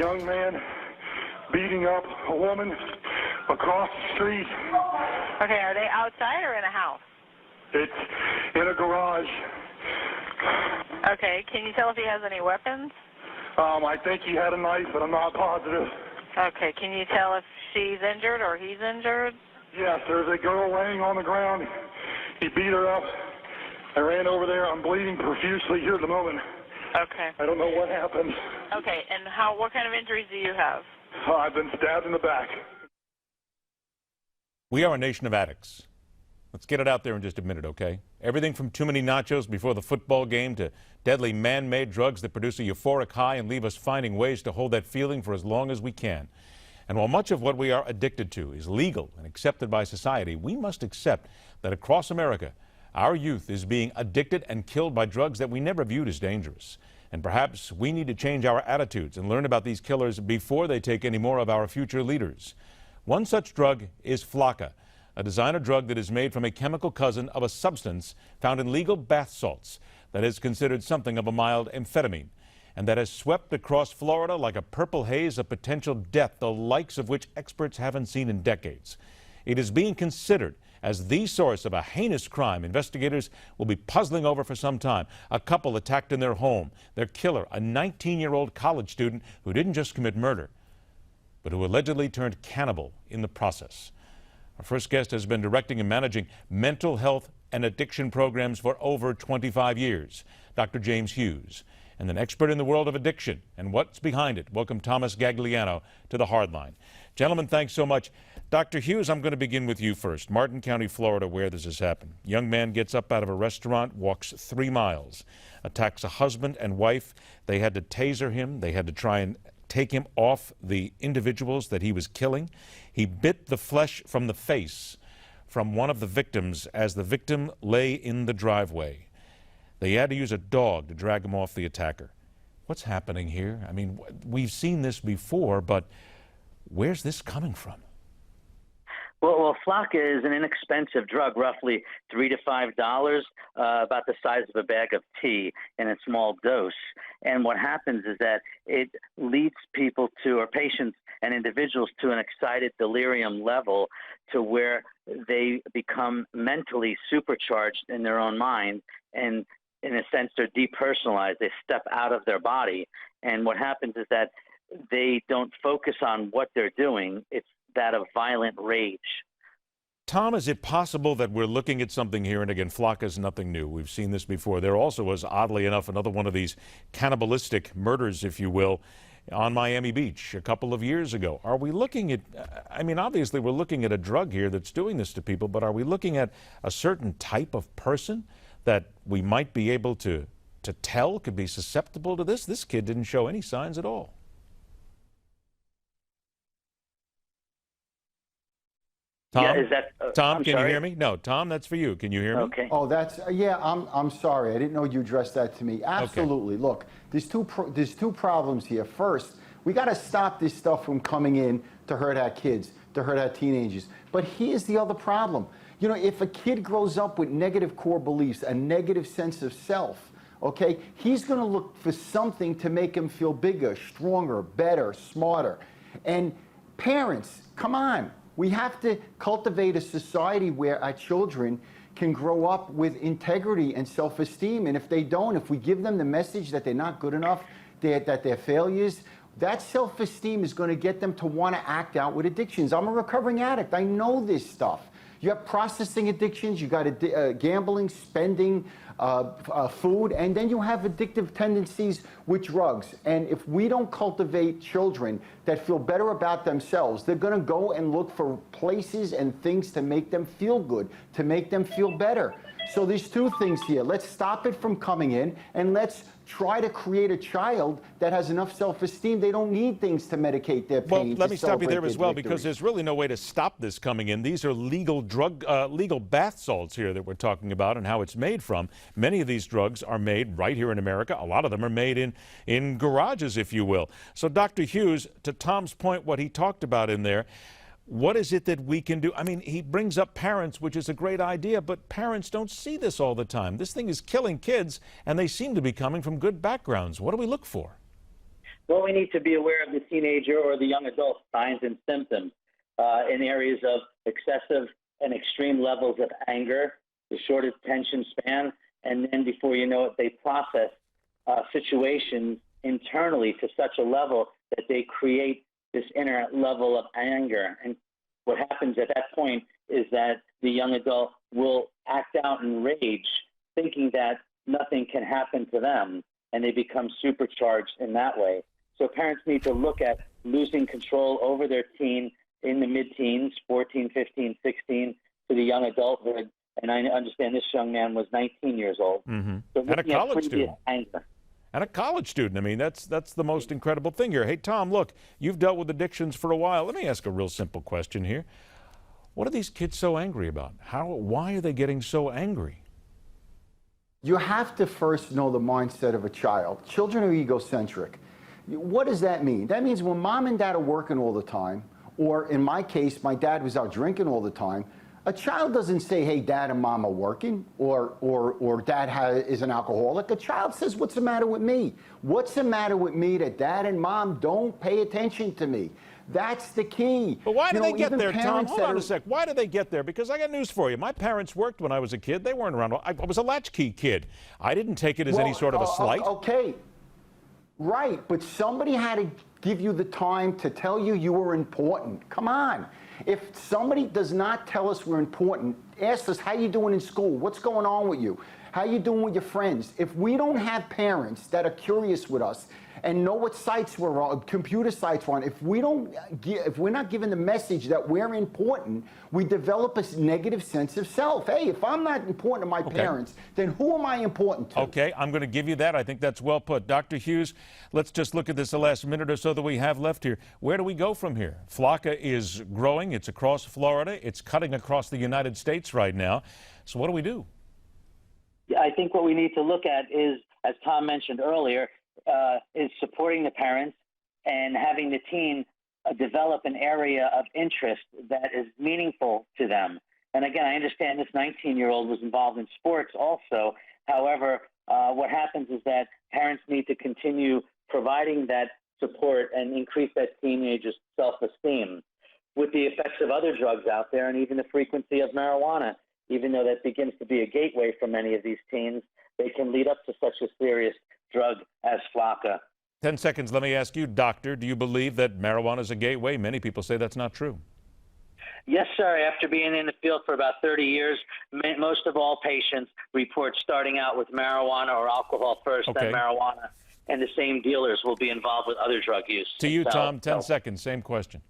young man beating up a woman across the street. Okay, are they outside or in a house? It's in a garage. Okay, can you tell if he has any weapons? I think he had a knife, but I'm not positive. Okay, can you tell if she's injured or he's injured? Yes, there's a girl laying on the ground. He beat her up. I ran over there. I'm bleeding profusely here at the moment. Okay. I don't know what happened. Okay, and what kind of injuries do you have? I've been stabbed in the back. We are a nation of addicts. Let's get it out there in just a minute, okay? Everything from too many nachos before the football game to deadly man-made drugs that produce a euphoric high and leave us finding ways to hold that feeling for as long as we can. And while much of what we are addicted to is legal and accepted by society, we must accept that across America, our youth is being addicted and killed by drugs that we never viewed as dangerous. And perhaps we need to change our attitudes and learn about these killers before they take any more of our future leaders. One such drug is Flakka, a designer drug that is made from a chemical cousin of a substance found in legal bath salts that is considered something of a mild amphetamine, and that has swept across Florida like a purple haze of potential death, the likes of which experts haven't seen in decades. It is being considered as the source of a heinous crime investigators will be puzzling over for some time. A couple attacked in their home, their killer, a 19-year-old college student who didn't just commit murder, but who allegedly turned cannibal in the process. Our first guest has been directing and managing mental health and addiction programs for over 25 years, Dr. James Hughes, and an expert in the world of addiction and what's behind it. Welcome Thomas Gagliano to the Hardline. Gentlemen, thanks so much. Dr. Hughes, I'm going to begin with you first. Martin County, Florida, where this has happened. Young man gets up out of a restaurant, walks 3 miles, attacks a husband and wife. They had to taser him. They had to try and take him off the individuals that he was killing. He bit the flesh from the face from one of the victims as the victim lay in the driveway. They had to use a dog to drag him off the attacker. What's happening here? I mean, we've seen this before, but where's this coming from? Well, Flakka is an inexpensive drug, roughly $3 to $5, about the size of a bag of tea in a small dose. And what happens is that it leads people to, or patients and individuals, to an excited delirium level to where they become mentally supercharged in their own mind. And in a sense, they're depersonalized. They step out of their body. And what happens is that they don't focus on what they're doing. It's that of violent rage. Tom, is it possible that we're looking at something here, and again, Flakka is nothing new. We've seen this before. There also was, oddly enough, another one of these cannibalistic murders, if you will, on Miami Beach a couple of years ago. Are we looking at, I mean, obviously we're looking at a drug here that's doing this to people, but are we looking at a certain type of person that we might be able to tell could be susceptible to this? This kid didn't show any signs at all. Tom? Yeah, is that, Tom, can you hear me? No, Tom, that's for you. Can you hear me? Okay. Oh, that's yeah. I'm sorry. I didn't know you addressed that to me. Absolutely. Okay. Look, there's two problems here. First, we got to stop this stuff from coming in to hurt our kids, to hurt our teenagers. But here's the other problem. You know, if a kid grows up with negative core beliefs, a negative sense of self, okay, he's going to look for something to make him feel bigger, stronger, better, smarter. And parents, come on. We have to cultivate a society where our children can grow up with integrity and self-esteem. And if they don't, if we give them the message that they're not good enough, that they're failures, that self-esteem is going to get them to want to act out with addictions. I'm a recovering addict. I know this stuff. You have processing addictions, you got gambling, spending, food, and then you have addictive tendencies with drugs. And if we don't cultivate children that feel better about themselves, they're going to go and look for places and things to make them feel good, to make them feel better. So there's two things here. Let's stop it from coming in, and let's try to create a child that has enough self-esteem. They don't need things to medicate their pain. Well, let me stop you there as well, because there's really no way to stop this coming in. These are legal bath salts here that we're talking about and how it's made from. Many of these drugs are made right here in America. A lot of them are made in garages, if you will. So, Dr. Hughes, to Tom's point, what he talked about in there, what is it that we can do? I mean, he brings up parents, which is a great idea, but parents don't see this all the time. This thing is killing kids, and they seem to be coming from good backgrounds. What do we look for? Well, we need to be aware of the teenager or the young adult signs and symptoms in areas of excessive and extreme levels of anger, the short attention span, and then before you know it, they process situations internally to such a level that they create this inner level of anger. And what happens at that point is that the young adult will act out in rage, thinking that nothing can happen to them, and they become supercharged in that way. So parents need to look at losing control over their teen in the mid-teens, 14, 15, 16, to the young adulthood. And I understand this young man was 19 years old. Mm-hmm. So And a college student. Anger. And a college student. I mean, that's the most incredible thing here. Hey, Tom, look, you've dealt with addictions for a while. Let me ask a real simple question here. What are these kids so angry about? Why are they getting so angry? You have to first know the mindset of a child. Children are egocentric. What does that mean? That means when mom and dad are working all the time, or in my case, my dad was out drinking all the time, a child doesn't say, hey, dad and mom are working, or dad is an alcoholic. A child says, what's the matter with me? What's the matter with me that dad and mom don't pay attention to me? That's the key. But why do they get there, Tom? Hold on are, a sec. Why do they get there? Because I got news for you. My parents worked when I was a kid. They weren't around. I was a latchkey kid. I didn't take it as any sort of a slight. Okay. Right, but somebody had to give you the time to tell you you were important. Come on. If somebody does not tell us we're important, ask us, how you doing in school? What's going on with you? How you doing with your friends? If we don't have parents that are curious with us and know what sites we're on, computer sites we're on, if we're not given the message that we're important, we develop a negative sense of self. Hey, if I'm not important to my parents, then who am I important to? Okay, I'm going to give you that. I think that's well put. Dr. Hughes, let's just look at this the last minute or so that we have left here. Where do we go from here? Flocka is growing. It's across Florida. It's cutting across the United States right now. So what do we do? Yeah, I think what we need to look at is, as Tom mentioned earlier, is supporting the parents and having the teen develop an area of interest that is meaningful to them. And again, I understand this 19-year-old was involved in sports also. However, what happens is that parents need to continue providing that support and increase that teenager's self-esteem. With the effects of other drugs out there and even the frequency of marijuana, even though that begins to be a gateway for many of these teens, they can lead up to such a serious drug as Flocka. 10 seconds. Let me ask you, doctor, do you believe that marijuana is a gateway? Many people say that's not true. Yes, sir. After being in the field for about 30 years, most of all patients report starting out with marijuana or alcohol first, then marijuana, and the same dealers will be involved with other drug use. To you, Tom, 10 seconds. Same question.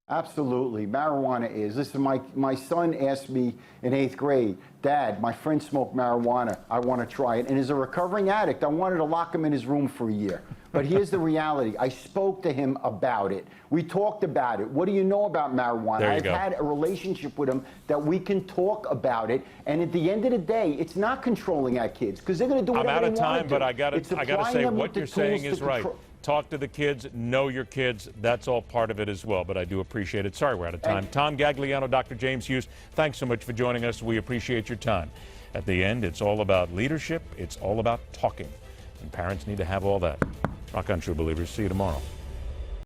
Absolutely. Marijuana is. Listen, my son asked me in 8th grade, Dad, my friend smoked marijuana. I want to try it. And as a recovering addict, I wanted to lock him in his room for a year. But here's the reality. I spoke to him about it. We talked about it. What do you know about marijuana? I've had a relationship with him that we can talk about it. And at the end of the day, it's not controlling our kids because they're going to do whatever they want to do. I'm out of time, but I got to say what you're saying is right. Talk to the kids, know your kids. That's all part of it as well, but I do appreciate it. Sorry, we're out of time. Tom Gagliano, Dr. James Hughes, thanks so much for joining us. We appreciate your time. At the end, it's all about leadership. It's all about talking. And parents need to have all that. Rock on, true believers. See you tomorrow.